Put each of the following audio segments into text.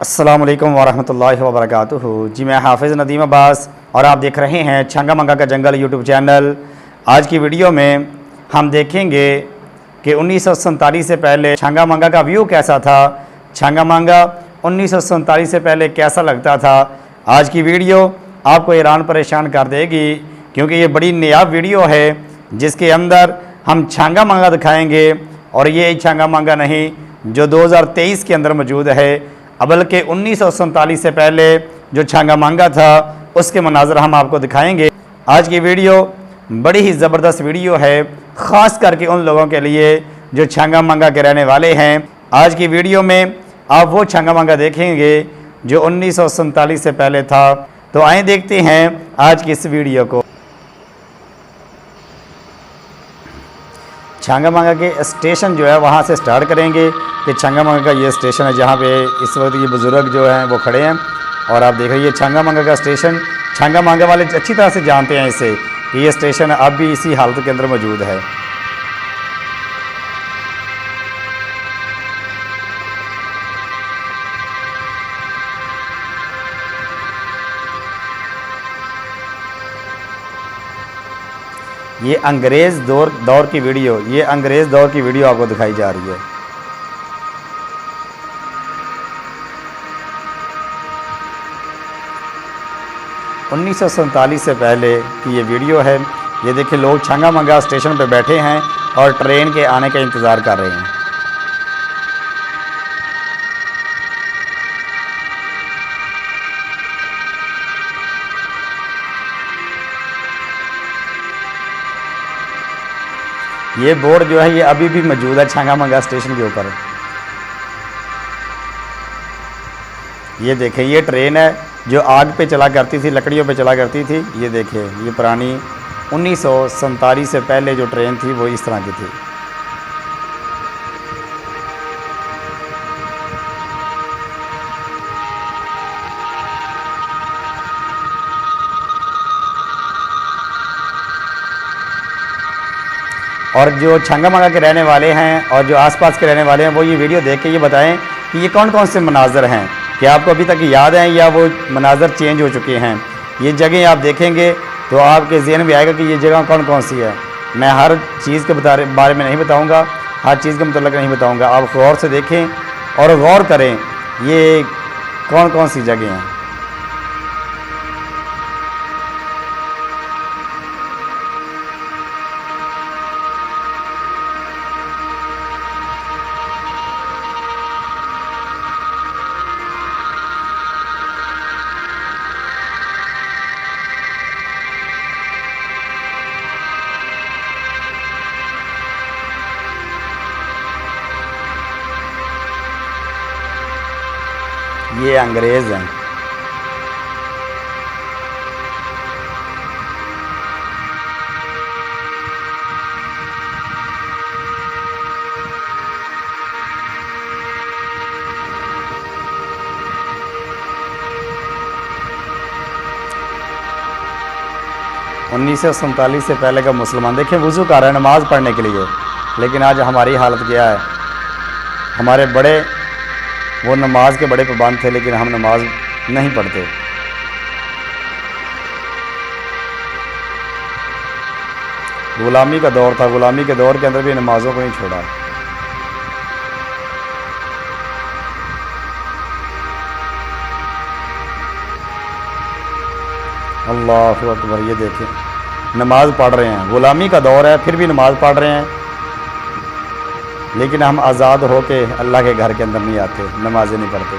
अस्सलामु अलैकुम वरहमतुल्लाहि वबरकातुहू। जी मैं हाफिज़ नदीम अब्बास और आप देख रहे हैं छंगा मंगा का जंगल यूट्यूब चैनल। आज की वीडियो में हम देखेंगे कि 1947 से पहले छंगा मंगा का व्यू कैसा था, छंगा मंगा 1947 से पहले कैसा लगता था। आज की वीडियो आपको हैरान परेशान कर देगी क्योंकि ये बड़ी नायाब वीडियो है जिसके अंदर हम छंगा मंगा दिखाएँगे और ये छंगा मंगा नहीं जो 2023 के अंदर मौजूद है, बल्कि 1947 से पहले जो छंगा मंगा था उसके मनाज़र हम आपको दिखाएंगे। आज की वीडियो बड़ी ही ज़बरदस्त वीडियो है, ख़ास करके उन लोगों के लिए जो छंगा मंगा के रहने वाले हैं। आज की वीडियो में आप वो छंगा मंगा देखेंगे जो 1947 से पहले था। तो आइए देखते हैं आज की इस वीडियो को। छंगा मंगा के स्टेशन जो है वहाँ से स्टार्ट करेंगे कि छंगा मंगा का ये स्टेशन है जहाँ पे इस वक्त ये बुज़ुर्ग जो हैं वो खड़े हैं और आप देख रहे हैं छंगा मंगा का स्टेशन। छंगा मंगा वाले अच्छी तरह से जानते हैं इसे कि ये स्टेशन अब भी इसी हालत के अंदर मौजूद है। ये अंग्रेज़ दौर की वीडियो, ये अंग्रेज़ दौर की वीडियो आपको दिखाई जा रही है। उन्नीस सौ सैंतालीस से पहले की ये वीडियो है। ये देखिए लोग छंगा मंगा स्टेशन पे बैठे हैं और ट्रेन के आने का इंतज़ार कर रहे हैं। ये बोर्ड जो है ये अभी भी मौजूद है छंगा मंगा स्टेशन के ऊपर। ये देखें ये ट्रेन है जो आग पे चला करती थी, लकड़ियों पे चला करती थी। ये देखिए ये पुरानी 1947 से पहले जो ट्रेन थी वो इस तरह की थी। और जो छंगा मंगा के रहने वाले हैं और जो आसपास के रहने वाले हैं वो ये वीडियो देख के ये बताएं कि ये कौन कौन से मनाज़र हैं, क्या आपको अभी तक याद हैं या वो मनाज़र चेंज हो चुके हैं। ये जगह आप देखेंगे तो आपके ज़हन में आएगा कि ये जगह कौन कौन सी है। मैं हर चीज़ के बारे में नहीं बताऊँगा, हर चीज़ के मतलब नहीं बताऊँगा। आप गौर से देखें और गौर करें ये कौन कौन सी जगह हैं। ये अंग्रेज़ हैं। उन्नीस सौ सैंतालीस से पहले का मुसलमान देखिए वज़ू कर रहे हैं नमाज़ पढ़ने के लिए, लेकिन आज हमारी हालत क्या है। हमारे बड़े वो नमाज के बड़े पाबंद थे लेकिन हम नमाज नहीं पढ़ते। गुलामी का दौर था, गुलामी के दौर के अंदर भी नमाज़ों को नहीं छोड़ा। अल्लाह अकबर। ये देखें नमाज़ पढ़ रहे हैं, गुलामी का दौर है फिर भी नमाज़ पढ़ रहे हैं, लेकिन हम आज़ाद हो के अल्लाह के घर के अंदर नहीं आते, नमाज़ें नहीं पढ़ते।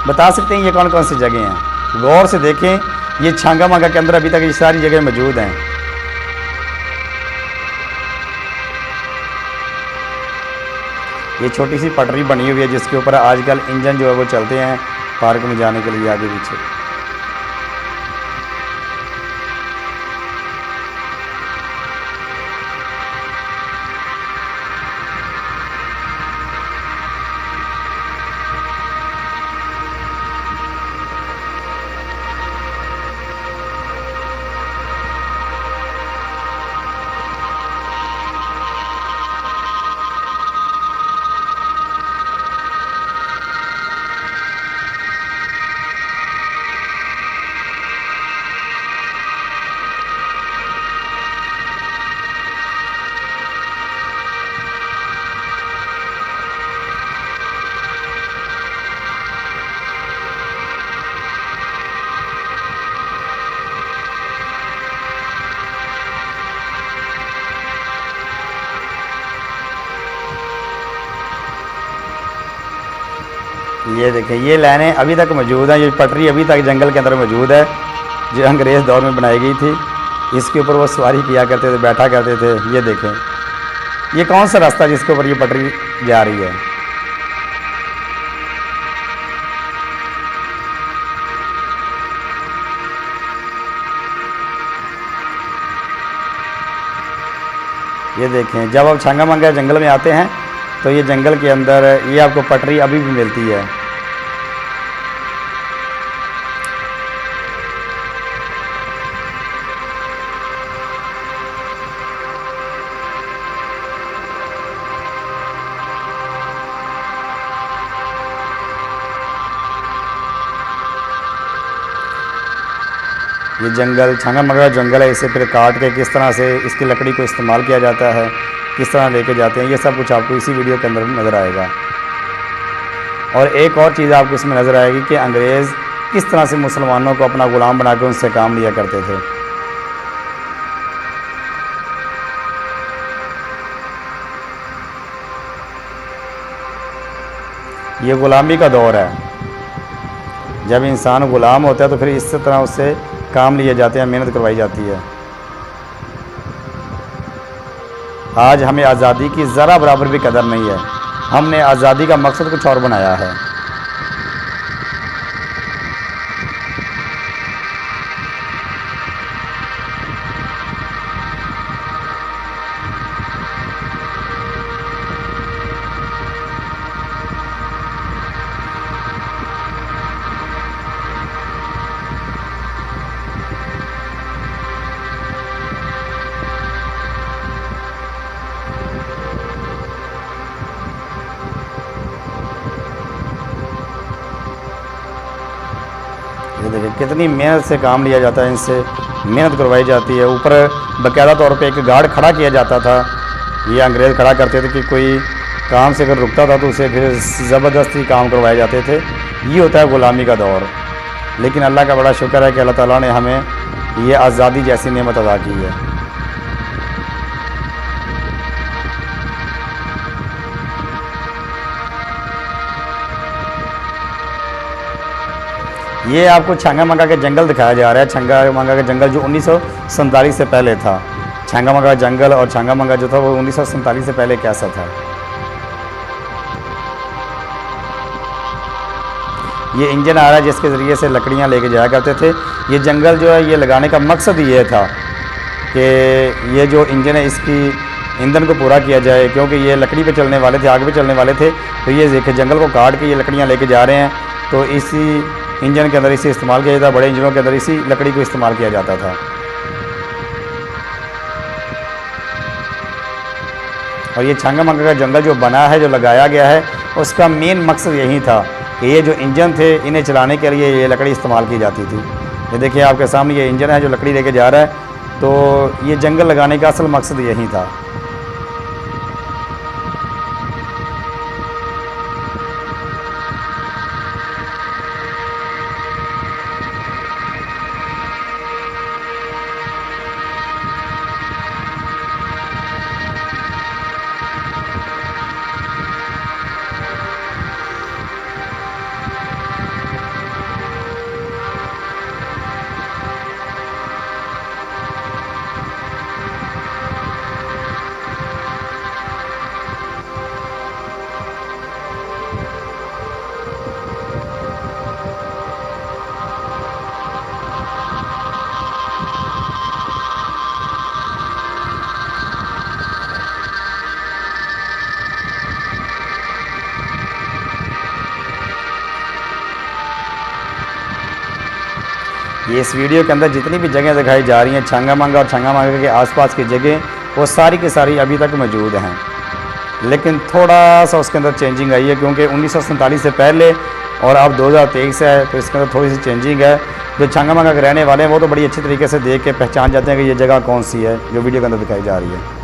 बता सकते हैं ये कौन कौन सी जगह हैं। गौर से देखें ये छंगा मंगा के अंदर अभी तक ये सारी जगह मौजूद हैं। ये छोटी सी पटरी बनी हुई है जिसके ऊपर आजकल इंजन जो है वो चलते हैं पार्क में जाने के लिए आगे पीछे। ये देखें, ये लाइनें अभी तक मौजूद हैं, ये पटरी अभी तक जंगल के अंदर मौजूद है, जो अंग्रेज़ दौर में बनाई गई थी। इसके ऊपर वो सवारी किया करते थे, बैठा करते थे। ये देखें, ये कौन सा रास्ता जिसके ऊपर ये पटरी जा रही है। ये देखें, जब आप छंगा मंगा जंगल में आते हैं तो ये जंगल के अंदर ये आपको पटरी अभी भी मिलती है। ये जंगल छंगा मंगा जंगल है, इसे फिर काट के किस तरह से इसकी लकड़ी को इस्तेमाल किया जाता है, किस तरह लेके जाते हैं, ये सब कुछ आपको इसी वीडियो के अंदर नज़र आएगा। और एक और चीज़ आपको इसमें नज़र आएगी कि अंग्रेज़ किस तरह से मुसलमानों को अपना ग़ुलाम बना के उनसे काम लिया करते थे। ये ग़ुलामी का दौर है, जब इंसान ग़ुलाम होता है तो फिर इस तरह उससे काम लिए जाते हैं, मेहनत करवाई जाती है। आज हमें आज़ादी की ज़रा बराबर भी कदर नहीं है, हमने आज़ादी का मकसद कुछ और बनाया है। ये देखिए, कितनी मेहनत से काम लिया जाता है, इनसे मेहनत करवाई जाती है। ऊपर बाकायदा तौर पे एक गार्ड खड़ा किया जाता था, ये अंग्रेज़ खड़ा करते थे कि कोई काम से अगर रुकता था तो उसे फिर ज़बरदस्ती काम करवाए जाते थे। ये होता है ग़ुलामी का दौर। लेकिन अल्लाह का बड़ा शुक्र है कि अल्लाह ताला ने हमें ये आज़ादी जैसी नेमत अता की है। ये आपको छंगा मंगा के जंगल दिखाया जा रहा है। छंगा मंगा का जंगल जो 1947 से पहले था। छंगा मंगा जंगल और छंगा मंगा जो था वो 1947 से पहले कैसा था। ये इंजन आ रहा है जिसके ज़रिए से लकड़ियाँ लेके जाया करते थे। ये जंगल जो है ये लगाने का मकसद ये था कि ये जो इंजन है इसकी ईंधन को पूरा किया जाए, क्योंकि ये लकड़ी पे चलने वाले थे, आग पे चलने वाले थे। तो ये देखिए, जंगल को काट के ये लकड़ियाँ लेके जा रहे हैं, तो इसी इंजन के अंदर इसे इस्तेमाल किया जाता है। बड़े इंजनों के अंदर इसी लकड़ी को इस्तेमाल किया जाता था। और ये छंगा मंगा का जंगल जो बना है, जो लगाया गया है, उसका मेन मकसद यही था कि ये जो इंजन थे इन्हें चलाने के लिए ये लकड़ी इस्तेमाल की जाती थी। ये देखिए आपके सामने ये इंजन है जो लकड़ी लेके जा रहा है, तो ये जंगल लगाने का असल मकसद यही था। ये इस वीडियो के अंदर जितनी भी जगह दिखाई जा रही हैं छंगा मंगा और छंगा मंगा के आसपास की जगह, वो सारी की सारी अभी तक मौजूद हैं। लेकिन थोड़ा सा उसके अंदर चेंजिंग आई है, क्योंकि 1947 से पहले और अब 2023 है, तो इसके अंदर थोड़ी सी चेंजिंग है। जो छंगा मंगा के रहने वाले हैं वो तो बड़ी अच्छी तरीके से देख के पहचान जाते हैं कि ये जगह कौन सी है जो वीडियो के अंदर दिखाई जा रही है।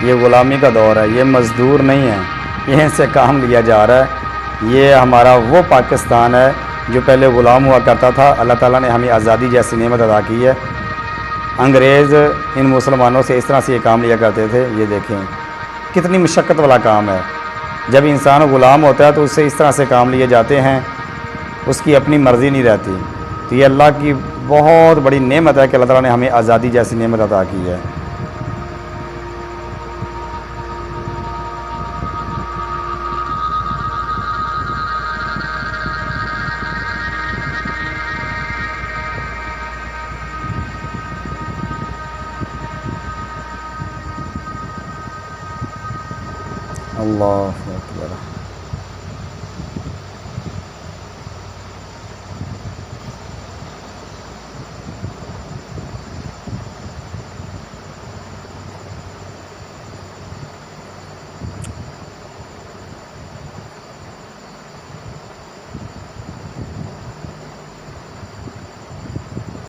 ये ग़ुलामी का दौर है, ये मज़दूर नहीं है, ये इनसे काम लिया जा रहा है। ये हमारा वो पाकिस्तान है जो पहले ग़ुलाम हुआ करता था। अल्लाह ताला ने हमें आज़ादी जैसी नेमत अदा की है। अंग्रेज़ इन मुसलमानों से इस तरह से ये काम लिया करते थे। ये देखें कितनी मशक्क़त वाला काम है। जब इंसान ग़ुलाम होता है तो उससे इस तरह से काम लिए जाते हैं, उसकी अपनी मर्ज़ी नहीं रहती। तो ये अल्लाह की बहुत बड़ी नेमत है कि अल्लाह ताला ने हमें आज़ादी जैसी नेमत अता की है। अल्लाह।